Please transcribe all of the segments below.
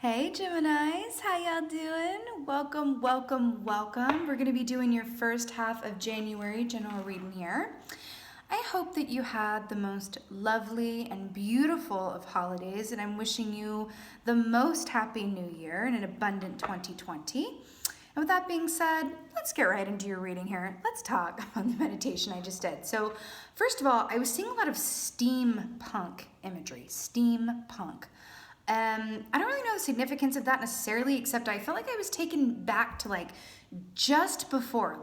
Hey Geminis, how y'all doing? Welcome, welcome, welcome. We're going to be doing your first half of January general reading here. I hope that you had the most lovely and beautiful of holidays, and I'm wishing you the most happy new year and an abundant 2020. And with that being said, let's get right into your reading here. Let's talk about the meditation I just did. So first of all, I was seeing a lot of steampunk imagery, steampunk. I don't really know the significance of that necessarily, except I felt like I was taken back to just before,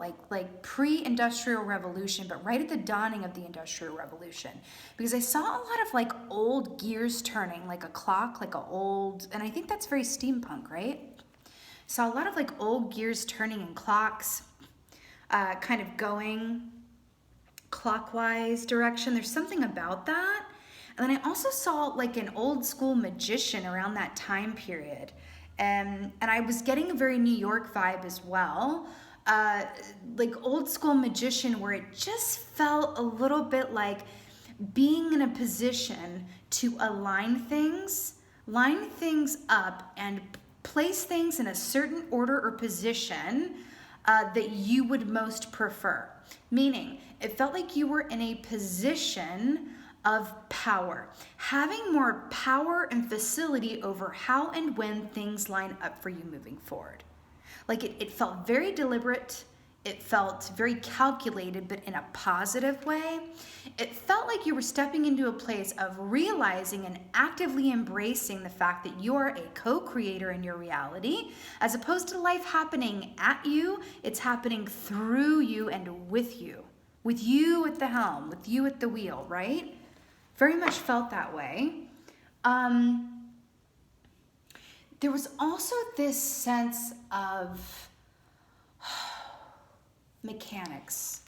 pre-industrial revolution, but right at the dawning of the industrial revolution, because I saw a lot of old gears turning, like a clock, and I think that's very steampunk, right? Saw a lot of old gears turning and clocks, kind of going clockwise direction. There's something about that. And then I also saw an old school magician around that time period. And I was getting a very New York vibe as well. Old school magician where it just felt a little bit like being in a position to line things up and place things in a certain order or position that you would most prefer. Meaning, it felt like you were in a position of power, having more power and facility over how and when things line up for you moving forward. It felt very deliberate, it felt very calculated, but in a positive way. It felt like you were stepping into a place of realizing and actively embracing the fact that you are a co-creator in your reality, as opposed to life happening at you, it's happening through you and with you at the helm, with you at the wheel, right? Very much felt that way. There was also this sense of mechanics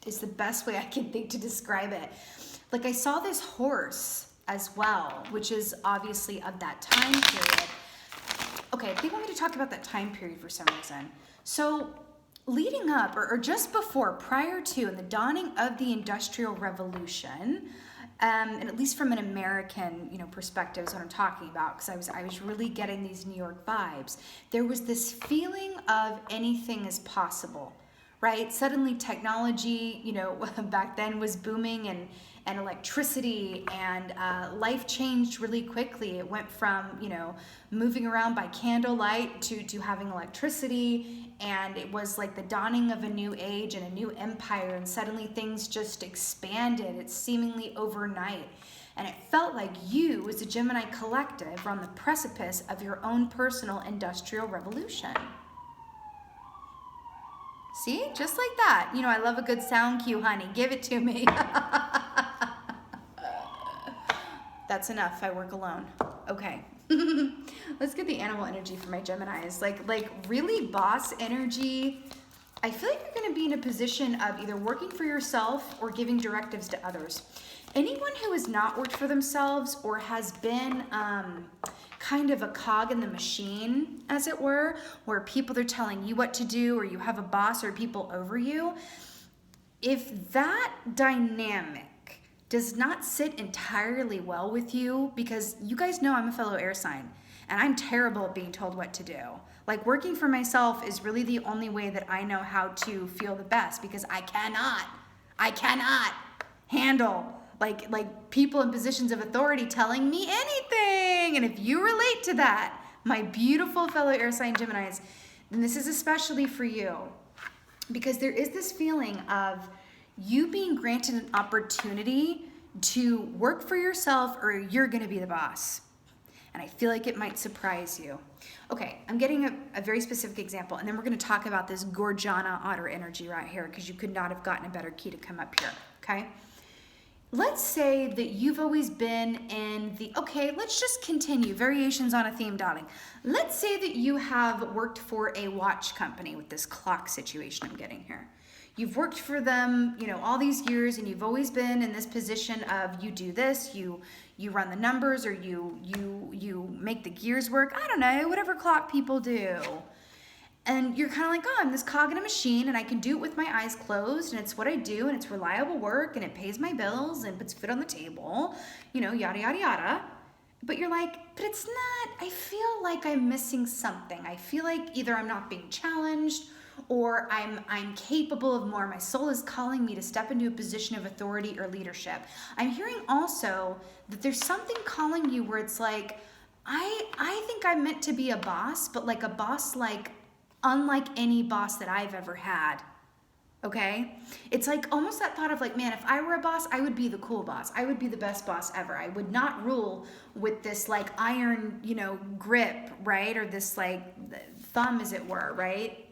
is the best way I can think to describe it. I saw this horse as well, which is obviously of that time period. Okay, they want me to talk about that time period for some reason. So leading up, or just before, prior to, and the dawning of the Industrial Revolution, and at least from an American, perspective is what I'm talking about, because I was really getting these New York vibes. There was this feeling of anything is possible, right? Suddenly technology, back then was booming, and electricity, and life changed really quickly. It went from, moving around by candlelight to having electricity, and it was like the dawning of a new age and a new empire, and suddenly things just expanded. It's seemingly overnight. And it felt like you, as a Gemini collective, were on the precipice of your own personal industrial revolution. See? Just like that. I love a good sound cue, honey. Give it to me. That's enough. I work alone. Okay. Let's get the animal energy for my Geminis. Really boss energy. I feel like you're going to be in a position of either working for yourself or giving directives to others. Anyone who has not worked for themselves or has been kind of a cog in the machine, as it were, where people are telling you what to do, or you have a boss or people over you, if that dynamic does not sit entirely well with you, because you guys know I'm a fellow air sign, and I'm terrible at being told what to do. Working for myself is really the only way that I know how to feel the best, because I cannot handle people in positions of authority telling me anything. And if you relate to that, my beautiful fellow air sign Geminis, then this is especially for you, because there is this feeling of you being granted an opportunity to work for yourself, or you're going to be the boss. And I feel like it might surprise you. Okay, I'm getting a very specific example, and then we're going to talk about this Gorgiana otter energy right here, because you could not have gotten a better key to come up here, okay? Let's say that you've always been in let's just continue, variations on a theme, darling. Let's say that you have worked for a watch company with this clock situation I'm getting here. You've worked for them, all these years, and you've always been in this position of you do this, you run the numbers, or you make the gears work. I don't know, whatever clock people do. And you're kind of I'm this cog in a machine, and I can do it with my eyes closed, and it's what I do, and it's reliable work, and it pays my bills, and puts food on the table, yada, yada, yada. but you're like, but it's not, I feel like I'm missing something. I feel like either I'm not being challenged or I'm capable of more. My soul is calling me to step into a position of authority or leadership. I'm hearing also that there's something calling you where it's like, I think I'm meant to be a boss, but like a boss like unlike any boss that I've ever had. Okay? It's like almost that thought of like, man, if I were a boss, I would be the cool boss. I would be the best boss ever. I would not rule with this like iron, grip, right? Or this like thumb, as it were, right?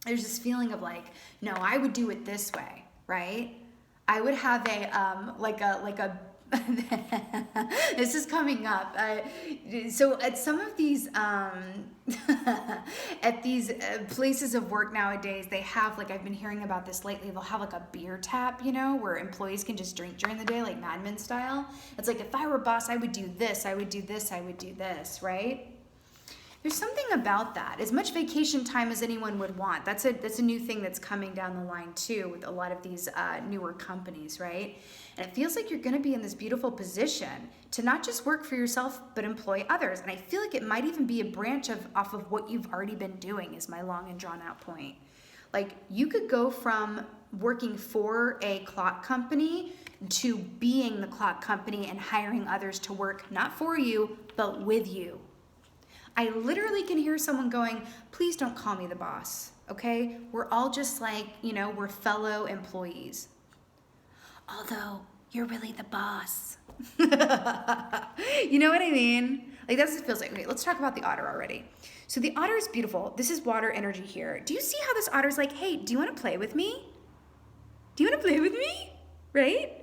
There's this feeling of like, no, I would do it this way, right? I would have a this is coming up. So at some of these at these places of work nowadays, they have like, I've been hearing about this lately, they'll have like a beer tap, where employees can just drink during the day, like Mad Men style. It's like, if I were a boss, I would do this, I would do this, I would do this, right? There's something about that. As much vacation time as anyone would want. That's a new thing that's coming down the line too with a lot of these newer companies, right? And it feels like you're going to be in this beautiful position to not just work for yourself, but employ others. And I feel like it might even be a branch off of what you've already been doing, is my long and drawn out point. Like, you could go from working for a clock company to being the clock company and hiring others to work not for you, but with you. I literally can hear someone going, please don't call me the boss, okay? We're all just like, we're fellow employees. Although, you're really the boss. You know what I mean? Like, that's what it feels like. Okay, let's talk about the otter already. So the otter is beautiful. This is water energy here. Do you see how this otter's like, hey, do you want to play with me? Do you want to play with me? Right?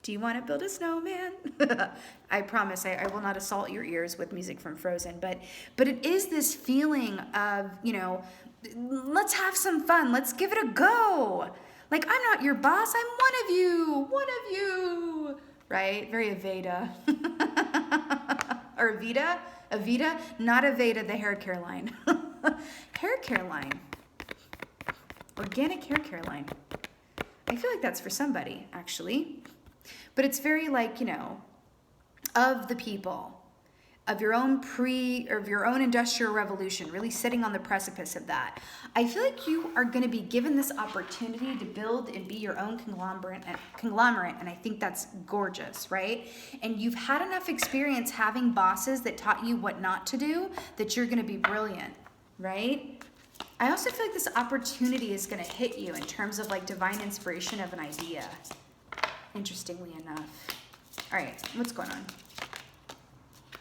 Do you want to build a snowman? I promise I will not assault your ears with music from Frozen, but it is this feeling of, let's have some fun. Let's give it a go. Like, I'm not your boss. I'm one of you, right? Very Aveda. Or Aveda, not Aveda, the hair care line. Hair care line. Organic hair care line. I feel like that's for somebody, actually. But it's very like, of the people, of your own industrial revolution, really sitting on the precipice of that. I feel like you are going to be given this opportunity to build and be your own conglomerate, and I think that's gorgeous, right? And you've had enough experience having bosses that taught you what not to do that you're going to be brilliant, right? I also feel like this opportunity is going to hit you in terms of like divine inspiration of an idea. Interestingly enough. All right, what's going on?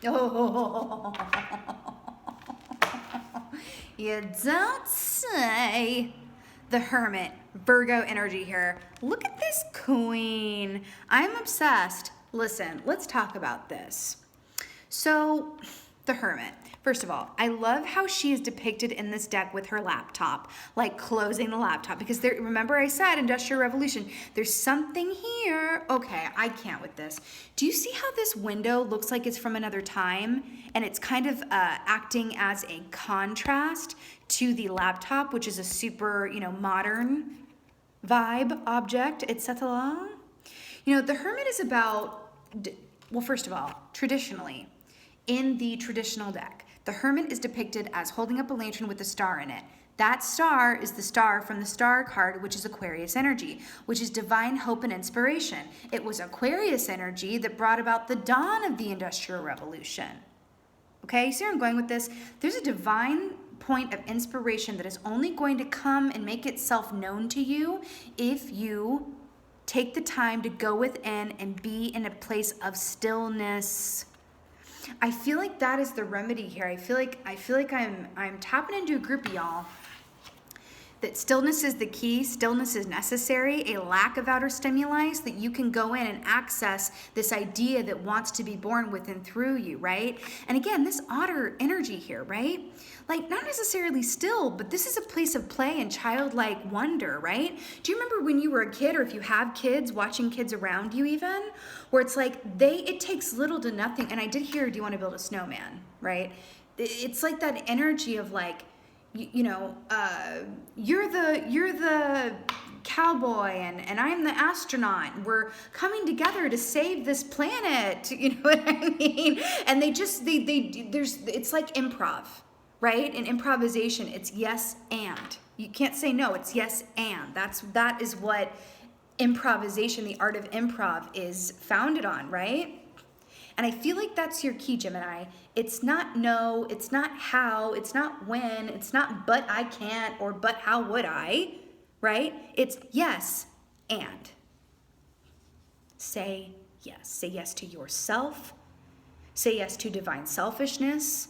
Oh, you don't say. The Hermit, Virgo energy here. Look at this queen. I'm obsessed. Listen, let's talk about this. So, the Hermit. First of all, I love how she is depicted in this deck with her laptop, like closing the laptop, because remember I said Industrial Revolution, there's something here. Okay, I can't with this. Do you see how this window looks like it's from another time? And it's kind of acting as a contrast to the laptop, which is a super, modern vibe object, etc. The Hermit is about, well, first of all, traditionally, in the traditional deck, the Hermit is depicted as holding up a lantern with a star in it. That star is the star from the star card, which is Aquarius energy, which is divine hope and inspiration. It was Aquarius energy that brought about the dawn of the Industrial Revolution. Okay, you see where I'm going with this? There's a divine point of inspiration that is only going to come and make itself known to you if you take the time to go within and be in a place of stillness. I feel like that is the remedy here. I feel like I'm tapping into a group of y'all that stillness is the key, stillness is necessary, a lack of outer stimuli so that you can go in and access this idea that wants to be born within through you, right? And again, this otter energy here, right? Like, not necessarily still, but this is a place of play and childlike wonder, right? Do you remember when you were a kid, or if you have kids, watching kids around you even, where it's like it takes little to nothing. And I did hear, do you want to build a snowman, right? It's like that energy of like, you're the cowboy and I'm the astronaut. We're coming together to save this planet. You know what I mean? And it's like improv, right? In improvisation, it's yes and. You can't say no, it's yes and. That is what improvisation, the art of improv, is founded on, right? And I feel like that's your key, Gemini. It's not no, it's not how, it's not when, it's not but I can't or but how would I, right? It's yes and. Say yes. Say yes to yourself. Say yes to divine selfishness,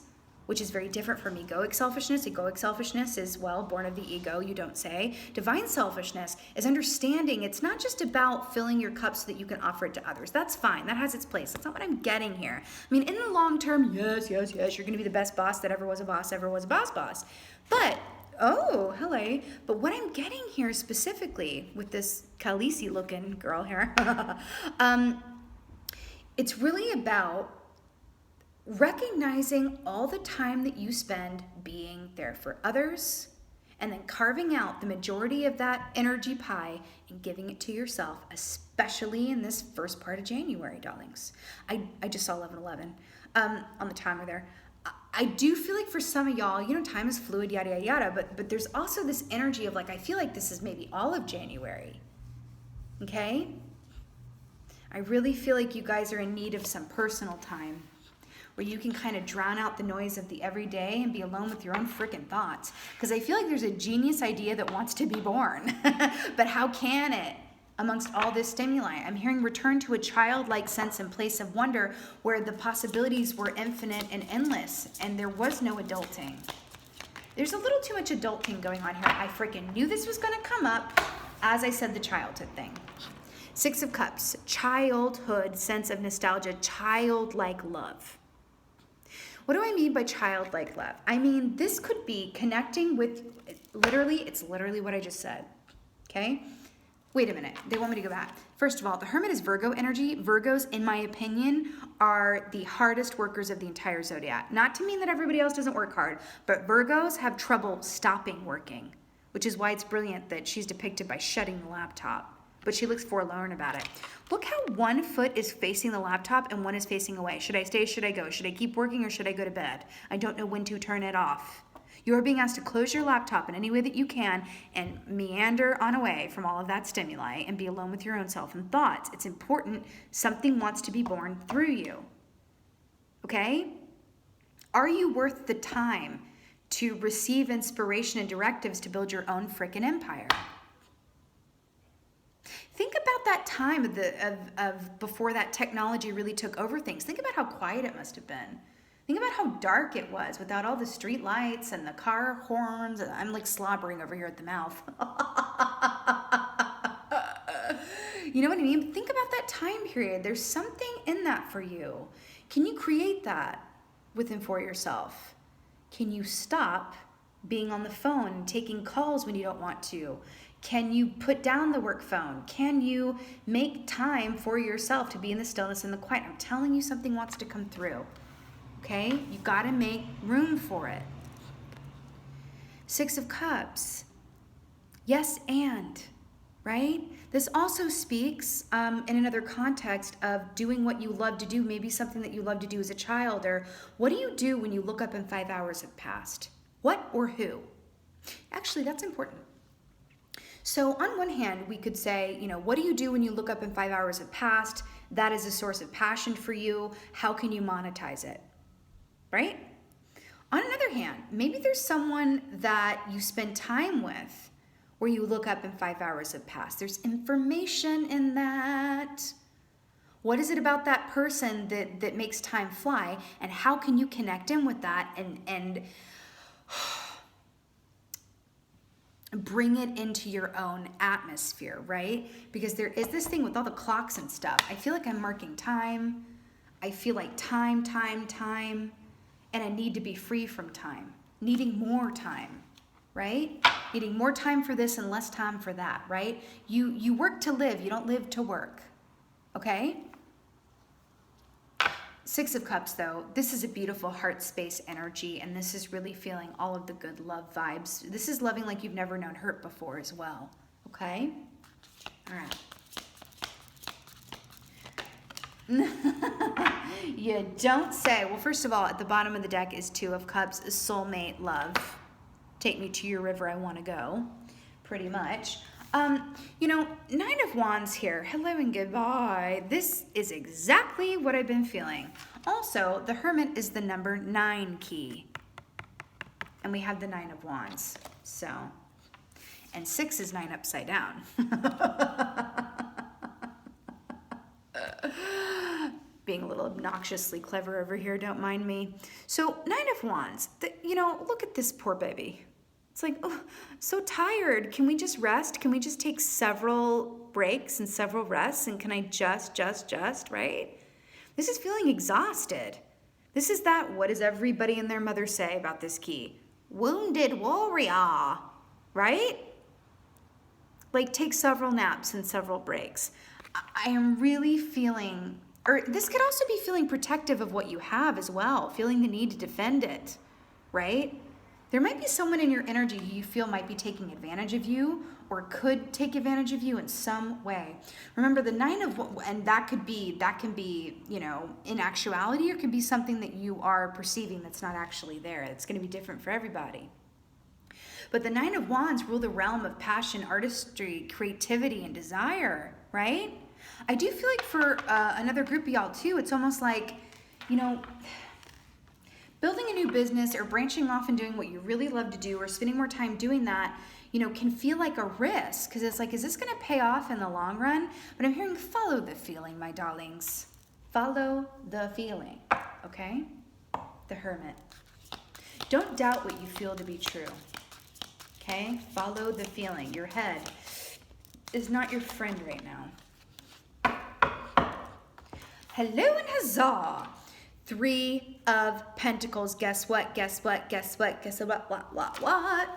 which is very different from egoic selfishness. Egoic selfishness is, well, born of the ego, you don't say. Divine selfishness is understanding it's not just about filling your cup so that you can offer it to others. That's fine. That has its place. That's not what I'm getting here. I mean, in the long term, yes, you're going to be the best boss that ever was a boss, ever was a boss. But, oh, hello. But what I'm getting here specifically with this Khaleesi looking girl here, it's really about recognizing all the time that you spend being there for others and then carving out the majority of that energy pie and giving it to yourself, especially in this first part of January, darlings. I just saw 11:11 on the timer there. I do feel like for some of y'all, you know, time is fluid, yada, yada, yada, but there's also this energy of like, I feel like this is maybe all of January, okay? I really feel like you guys are in need of some personal time where you can kind of drown out the noise of the everyday and be alone with your own freaking thoughts. Because I feel like there's a genius idea that wants to be born. But how can it amongst all this stimuli? I'm hearing return to a childlike sense and place of wonder where the possibilities were infinite and endless and there was no adulting. There's a little too much adulting going on here. I freaking knew this was going to come up as I said the childhood thing. 6 of Cups, childhood sense of nostalgia, childlike love. What do I mean by childlike love? I mean, this could be connecting with, it's literally what I just said, okay? Wait a minute, they want me to go back. First of all, the Hermit is Virgo energy. Virgos, in my opinion, are the hardest workers of the entire zodiac. Not to mean that everybody else doesn't work hard, but Virgos have trouble stopping working, which is why it's brilliant that she's depicted by shutting the laptop. But she looks forlorn about it. Look how one foot is facing the laptop and one is facing away. Should I stay? Should I go? Should I keep working or should I go to bed? I don't know when to turn it off. You are being asked to close your laptop in any way that you can and meander on away from all of that stimuli and be alone with your own self and thoughts. It's important. Something wants to be born through you. Okay? Are you worth the time to receive inspiration and directives to build your own frickin' empire? Think about that time of before that technology really took over things. Think about how quiet it must have been. Think about how dark it was without all the street lights and the car horns. I'm like slobbering over here at the mouth. You know what I mean? Think about that time period. There's something in that for you. Can you create that within for yourself? Can you stop being on the phone and taking calls when you don't want to? Can you put down the work phone? Can you make time for yourself to be in the stillness and the quiet? I'm telling you, something wants to come through. Okay? You got to make room for it. 6 of Cups. Yes, and, right? This also speaks in another context of doing what you love to do, maybe something that you love to do as a child, or what do you do when you look up and 5 hours have passed? What or who? Actually, that's important. So on one hand, we could say, you know, what do you do when you look up and 5 hours have passed? That is a source of passion for you. How can you monetize it? Right? On another hand, maybe there's someone that you spend time with where you look up and 5 hours have passed. There's information in that. What is it about that person that makes time fly? And how can you connect in with that and bring it into your own atmosphere, right? Because there is this thing with all the clocks and stuff. I feel like I'm marking time. I feel like time, and I need to be free from time, needing more time, right? Needing more time for this and less time for that, right? You work to live, you don't live to work, okay? 6 of Cups, though, this is a beautiful heart space energy, and this is really feeling all of the good love vibes. This is loving like you've never known hurt before as well, Okay? All right. You don't say. Well, first of all, at the bottom of the deck is Two of Cups, soulmate love. Take me to your river, I want to go. Pretty much. You know, Nine of Wands here. Hello and goodbye. This is exactly what I've been feeling. Also, the Hermit is the number 9 key. And we have the Nine of Wands. So, and 6 is 9 upside down. Being a little obnoxiously clever over here, don't mind me. So, Nine of Wands, you know, look at this poor baby. It's like, oh, so tired. Can we just rest? Can we just take several breaks and several rests? And can I just, right? This is feeling exhausted. This is that, what does everybody and their mother say about this key? Wounded warrior, right? Like, take several naps and several breaks. I am really feeling, or this could also be feeling protective of what you have as well, feeling the need to defend it, right? There might be someone in your energy who you feel might be taking advantage of you or could take advantage of you in some way. Remember the and that can be, you know, in actuality, or could be something that you are perceiving that's not actually there. It's going to be different for everybody. But the Nine of Wands rule the realm of passion, artistry, creativity, and desire, right? I do feel like for another group of y'all too, it's almost like, you know, building a new business or branching off and doing what you really love to do or spending more time doing that, you know, can feel like a risk because it's like, is this going to pay off in the long run? But I'm hearing follow the feeling, my darlings. Follow the feeling, okay? The Hermit. Don't doubt what you feel to be true, okay? Follow the feeling. Your head is not your friend right now. Hello and huzzah. 3 of Pentacles. Guess what? Guess what? Guess what? Guess what? What?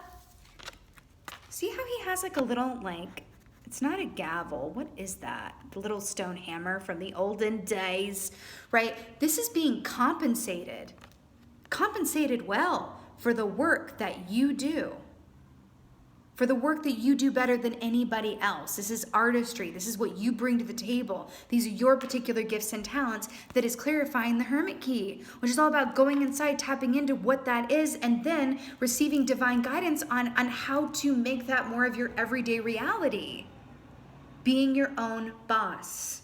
See how he has like a little, like, it's not a gavel. What is that? The little stone hammer from the olden days, right? This is being compensated. Compensated well for the work that you do. For the work that you do better than anybody else. This is artistry. This is what you bring to the table. These are your particular gifts and talents that is clarifying the Hermit key, which is all about going inside, tapping into what that is, and then receiving divine guidance on how to make that more of your everyday reality. Being your own boss.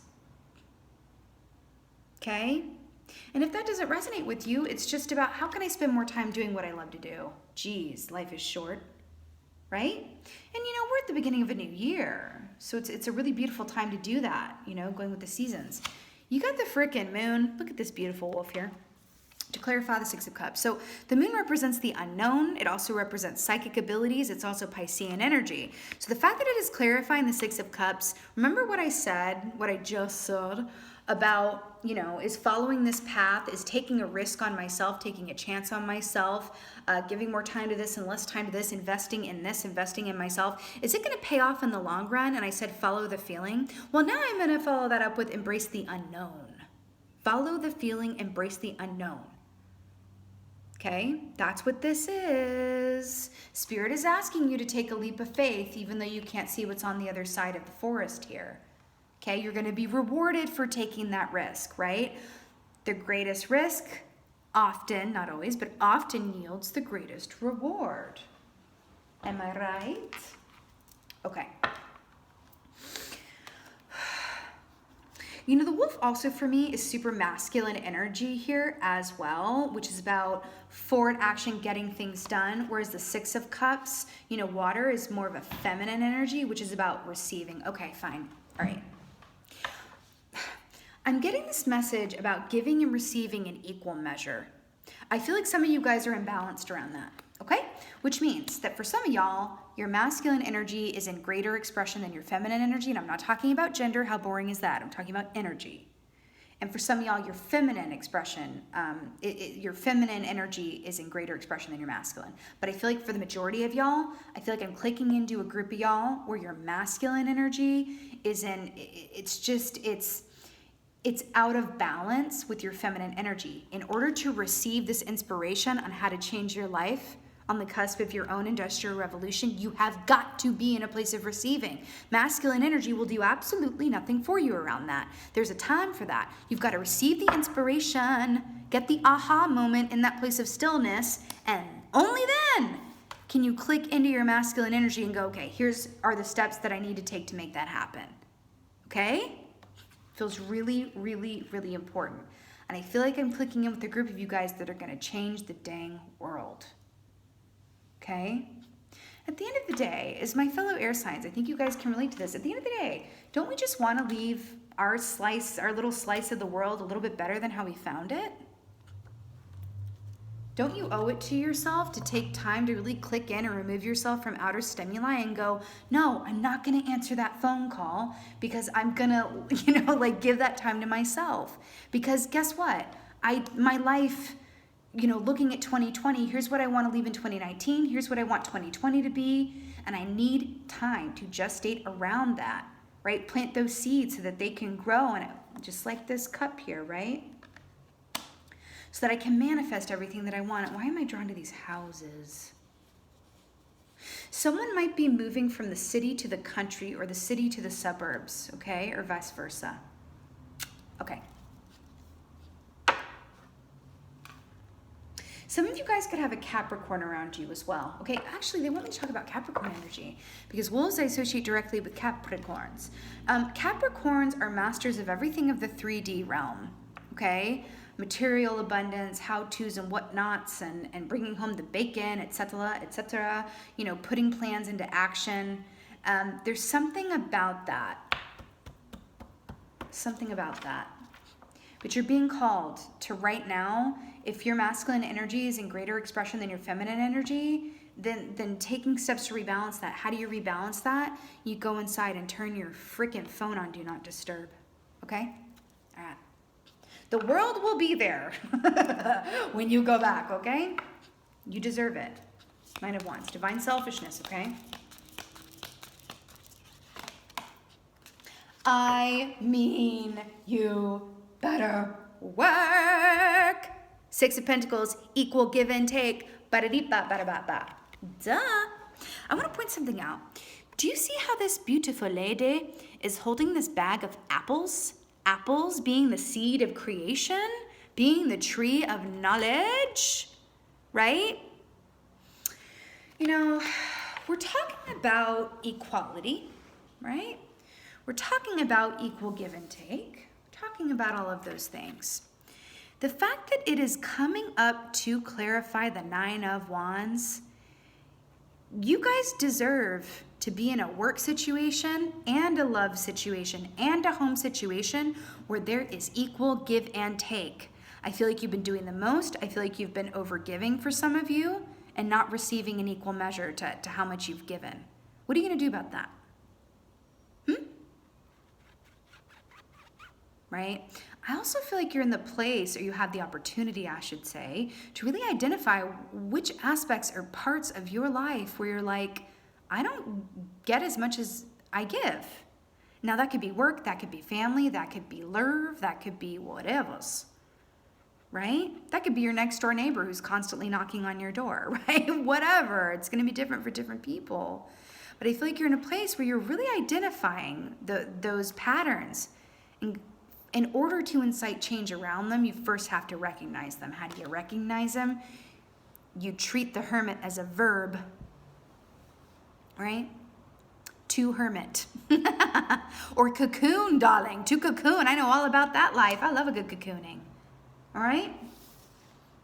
Okay? And if that doesn't resonate with you, it's just about how can I spend more time doing what I love to do? Geez, life is short. Right? And you know, we're at the beginning of a new year. So it's a really beautiful time to do that, you know, going with the seasons. You got the frickin' moon. Look at this beautiful wolf here. To clarify the 6 of Cups. So the moon represents the unknown. It also represents psychic abilities. It's also Piscean energy. So the fact that it is clarifying the 6 of Cups, remember what I said, what I just said about, you know, is following this path, is taking a risk on myself, taking a chance on myself, giving more time to this and less time to this, investing in this, investing in myself. Is it going to pay off in the long run? And I said, follow the feeling. Well, now I'm going to follow that up with embrace the unknown. Follow the feeling, embrace the unknown. Okay, that's what this is. Spirit is asking you to take a leap of faith, even though you can't see what's on the other side of the forest here. Okay, you're going to be rewarded for taking that risk, right? The greatest risk often, not always, but often yields the greatest reward. Am I right? Okay. You know, the wolf also for me is super masculine energy here as well, which is about forward action, getting things done, whereas the 6 of Cups, you know, water is more of a feminine energy, which is about receiving. Okay, fine. All right. I'm getting this message about giving and receiving in equal measure. I feel like some of you guys are imbalanced around that, okay? Which means that for some of y'all, your masculine energy is in greater expression than your feminine energy, and I'm not talking about gender, how boring is that? I'm talking about energy. And for some of y'all, your feminine expression, your feminine energy is in greater expression than your masculine. But I feel like for the majority of y'all, I feel like I'm clicking into a group of y'all where your masculine energy is in, it's out of balance with your feminine energy. In order to receive this inspiration on how to change your life, on the cusp of your own industrial revolution, you have got to be in a place of receiving. Masculine energy will do absolutely nothing for you around that. There's a time for that. You've got to receive the inspiration, get the aha moment in that place of stillness, and only then can you click into your masculine energy and go, okay, here's are the steps that I need to take to make that happen. Okay? Feels really, really, really important. And I feel like I'm clicking in with a group of you guys that are going to change the dang world. Okay? At the end of the day, as my fellow air signs, I think you guys can relate to this. At the end of the day, don't we just want to leave our little slice of the world a little bit better than how we found it? Don't you owe it to yourself to take time to really click in and remove yourself from outer stimuli and go, no, I'm not going to answer that phone call because I'm going to, give that time to myself. Because guess what? My life, looking at 2020, here's what I want to leave in 2019. Here's what I want 2020 to be. And I need time to gestate around that, right? Plant those seeds so that they can grow. And just like this cup here, right? So that I can manifest everything that I want. Why am I drawn to these houses? Someone might be moving from the city to the country or the city to the suburbs, okay? Or vice versa. Okay. Some of you guys could have a Capricorn around you as well. Okay, actually, they want me to talk about Capricorn energy because wolves I associate directly with Capricorns. Capricorns are masters of everything of the 3D realm, okay? Material abundance, how-tos and whatnots, and bringing home the bacon, etc., putting plans into action. There's something about that. But you're being called to right now, if your masculine energy is in greater expression than your feminine energy, then taking steps to rebalance that. How do you rebalance that? You go inside and turn your freaking phone on Do Not Disturb. Okay? All right. The world will be there when you go back, okay? You deserve it. Nine of Wands. Divine selfishness, okay? I mean, you better work. Six of Pentacles, equal give and take. Ba-da-dee-ba-ba-da-ba-ba. Duh. I want to point something out. Do you see how this beautiful lady is holding this bag of apples? Apples being the seed of creation, being the tree of knowledge, right? We're talking about equality, right? We're talking about equal give and take. We're talking about all of those things. The fact that it is coming up to clarify the Nine of Wands, you guys deserve to be in a work situation and a love situation and a home situation where there is equal give and take. I feel like you've been doing the most. I feel like you've been overgiving for some of you and not receiving an equal measure to how much you've given. What are you going to do about that? Right? I also feel like you're in the place, or you have the opportunity, I should say, to really identify which aspects or parts of your life where you're like, I don't get as much as I give. Now that could be work, that could be family, that could be love, that could be whatever's, right? That could be your next door neighbor who's constantly knocking on your door, right? Whatever, it's gonna be different for different people. But I feel like you're in a place where you're really identifying those patterns. In order to incite change around them, you first have to recognize them. How do you recognize them? You treat the hermit as a verb, right? To hermit. Or cocoon, darling. To cocoon. I know all about that life. I love a good cocooning. All right?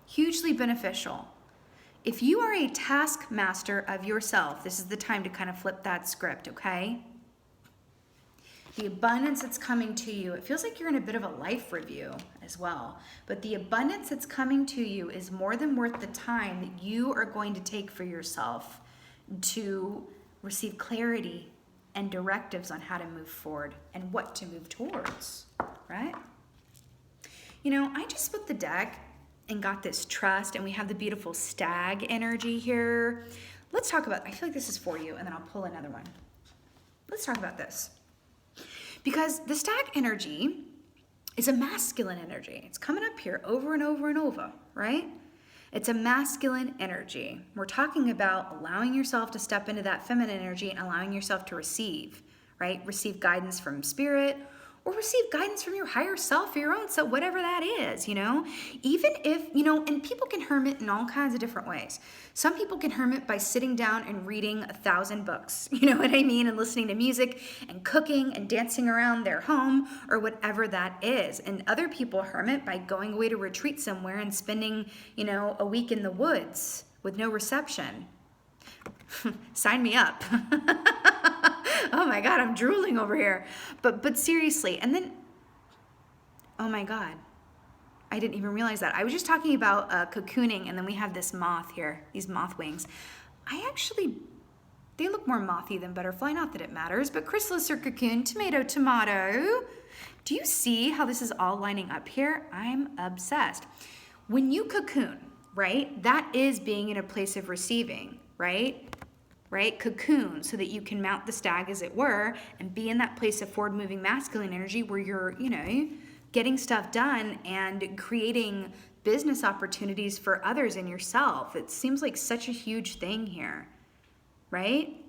Hugely beneficial. If you are a taskmaster of yourself, this is the time to kind of flip that script, okay? The abundance that's coming to you, it feels like you're in a bit of a life review as well. But the abundance that's coming to you is more than worth the time that you are going to take for yourself to receive clarity and directives on how to move forward and what to move towards, right? I just split the deck and got this trust, and we have the beautiful stag energy here. Let's talk about, I feel like this is for you, and then I'll pull another one. Let's talk about this. Because the stag energy is a masculine energy. It's coming up here over and over and over, right? It's a masculine energy. We're talking about allowing yourself to step into that feminine energy and allowing yourself to receive, right? Receive guidance from spirit, or receive guidance from your higher self or your own self, whatever that is, Even if, and people can hermit in all kinds of different ways. Some people can hermit by sitting down and reading 1,000 books, you know what I mean? And listening to music and cooking and dancing around their home or whatever that is. And other people hermit by going away to retreat somewhere and spending, a week in the woods with no reception. Sign me up. Oh my God, I'm drooling over here. But seriously, and then, oh my God, I didn't even realize that. I was just talking about cocooning, and then we have this moth here, these moth wings. They look more mothy than butterfly, not that it matters, but chrysalis or cocoon, tomato, tomato. Do you see how this is all lining up here? I'm obsessed. When you cocoon, right, that is being in a place of receiving, right? Cocoon, so that you can mount the stag, as it were, and be in that place of forward-moving masculine energy where you're, getting stuff done and creating business opportunities for others and yourself. It seems like such a huge thing here, right?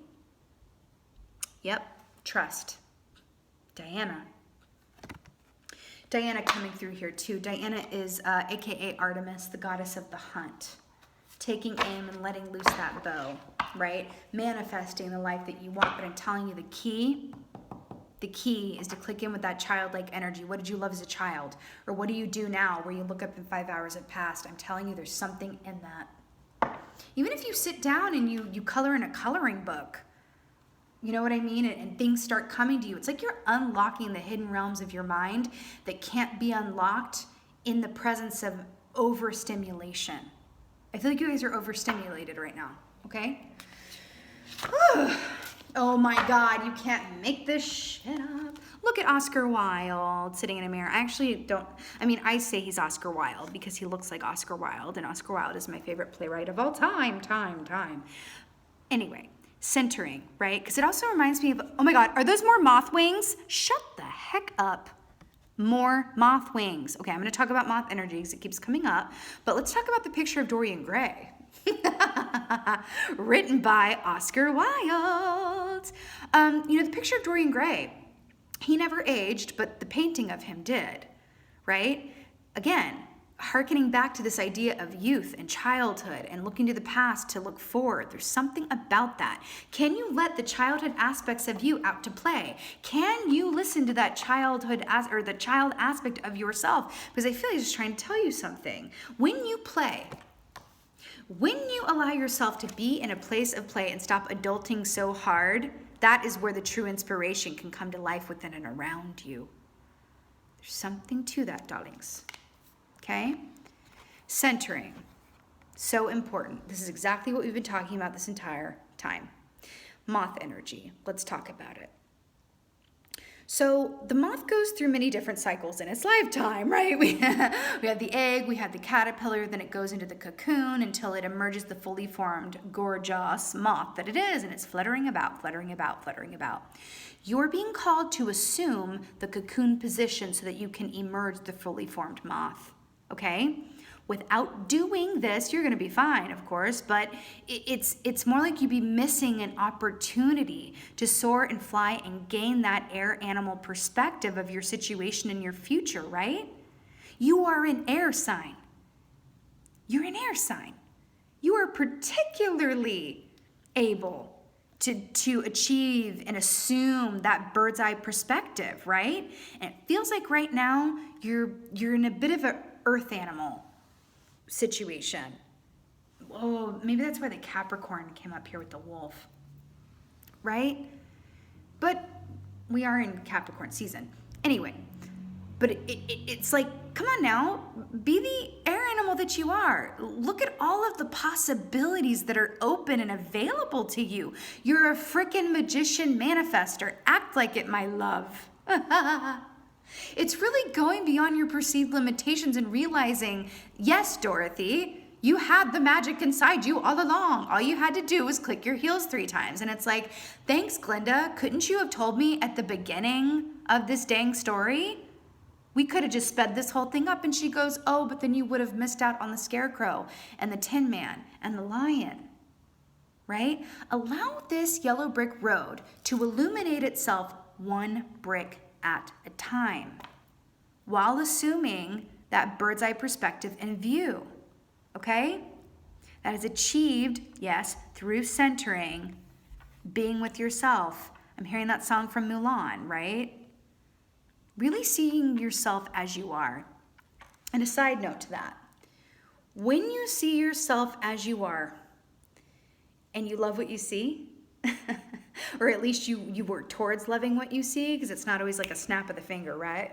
Yep, trust. Diana coming through here too. Diana is AKA Artemis, the goddess of the hunt. Taking aim and letting loose that bow, right? Manifesting the life that you want. But I'm telling you, the key is to click in with that childlike energy. What did you love as a child? Or what do you do now where you look up and 5 hours have passed? I'm telling you, there's something in that. Even if you sit down and you color in a coloring book, you know what I mean? And things start coming to you. It's like you're unlocking the hidden realms of your mind that can't be unlocked in the presence of overstimulation. I feel like you guys are overstimulated right now, okay? Oh my God, you can't make this shit up. Look at Oscar Wilde sitting in a mirror. I say he's Oscar Wilde because he looks like Oscar Wilde, and Oscar Wilde is my favorite playwright of all time. Anyway, centering, right? Because it also reminds me of, oh my God, are those more moth wings? Shut the heck up. More moth wings. Okay, I'm going to talk about moth energy because it keeps coming up, but let's talk about the picture of Dorian Gray. Written by Oscar Wilde. The picture of Dorian Gray, he never aged, but the painting of him did, right? Again, hearkening back to this idea of youth and childhood and looking to the past to look forward. There's something about that. Can you let the childhood aspects of you out to play? Can you listen to that the child aspect of yourself? Because I feel like he's just trying to tell you something. When you play, when you allow yourself to be in a place of play and stop adulting so hard, that is where the true inspiration can come to life within and around you. There's something to that, darlings. Okay? Centering. So important. This is exactly what we've been talking about this entire time. Moth energy. Let's talk about it. So the moth goes through many different cycles in its lifetime, right? We have the egg, we have the caterpillar, then it goes into the cocoon until it emerges the fully formed, gorgeous moth that it is, and it's fluttering about. You're being called to assume the cocoon position so that you can emerge the fully formed moth. Okay? Without doing this, you're going to be fine, of course, but it's more like you'd be missing an opportunity to soar and fly and gain that air animal perspective of your situation and your future, right? You are an air sign. You're an air sign. You are particularly able to achieve and assume that bird's eye perspective, right? And it feels like right now you're in a bit of an earth animal situation. Oh, maybe that's why the Capricorn came up here with the wolf, right? But we are in Capricorn season. Anyway, but it's like, come on now, be the air animal that you are. Look at all of the possibilities that are open and available to you. You're a freaking magician manifester. Act like it, my love. It's really going beyond your perceived limitations and realizing, yes, Dorothy, you had the magic inside you all along. All you had to do was click your heels 3 times. And it's like, thanks, Glinda. Couldn't you have told me at the beginning of this dang story? We could have just sped this whole thing up. And she goes, oh, but then you would have missed out on the Scarecrow and the Tin Man and the Lion, right? Allow this yellow brick road to illuminate itself one brick at a time, while assuming that bird's eye perspective and view, okay? That is achieved, yes, through centering, being with yourself. I'm hearing that song from Mulan, right? Really seeing yourself as you are. And a side note to that, when you see yourself as you are, and you love what you see, or at least you work towards loving what you see, because it's not always like a snap of the finger, right?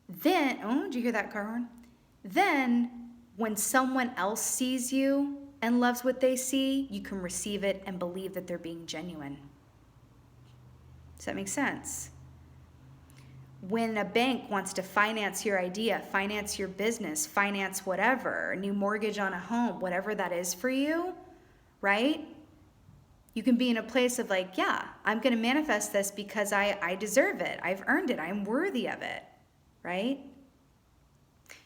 Then, oh, did you hear that car horn? Then, when someone else sees you and loves what they see, you can receive it and believe that they're being genuine. Does that make sense? When a bank wants to finance your idea, finance your business, finance whatever, a new mortgage on a home, whatever that is for you, right? You can be in a place of like, yeah, I'm going to manifest this because I deserve it. I've earned it. I'm worthy of it, right?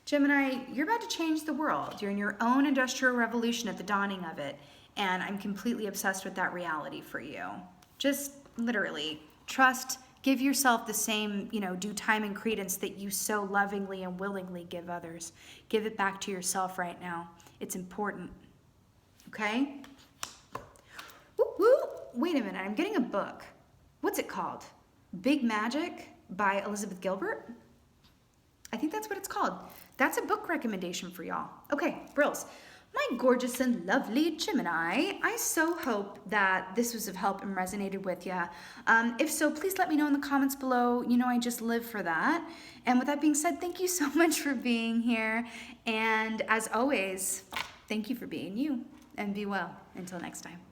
Gemini, you're about to change the world. You're in your own industrial revolution at the dawning of it. And I'm completely obsessed with that reality for you. Just literally trust, give yourself the same, due time and credence that you so lovingly and willingly give others. Give it back to yourself right now. It's important. Okay? Woo, woo. Wait a minute, I'm getting a book. What's it called? Big Magic by Elizabeth Gilbert? I think that's what it's called. That's a book recommendation for y'all. Okay, brills. My gorgeous and lovely Gemini, I so hope that this was of help and resonated with you. If so, please let me know in the comments below. I just live for that. And with that being said, thank you so much for being here. And as always, thank you for being you. And be well. Until next time.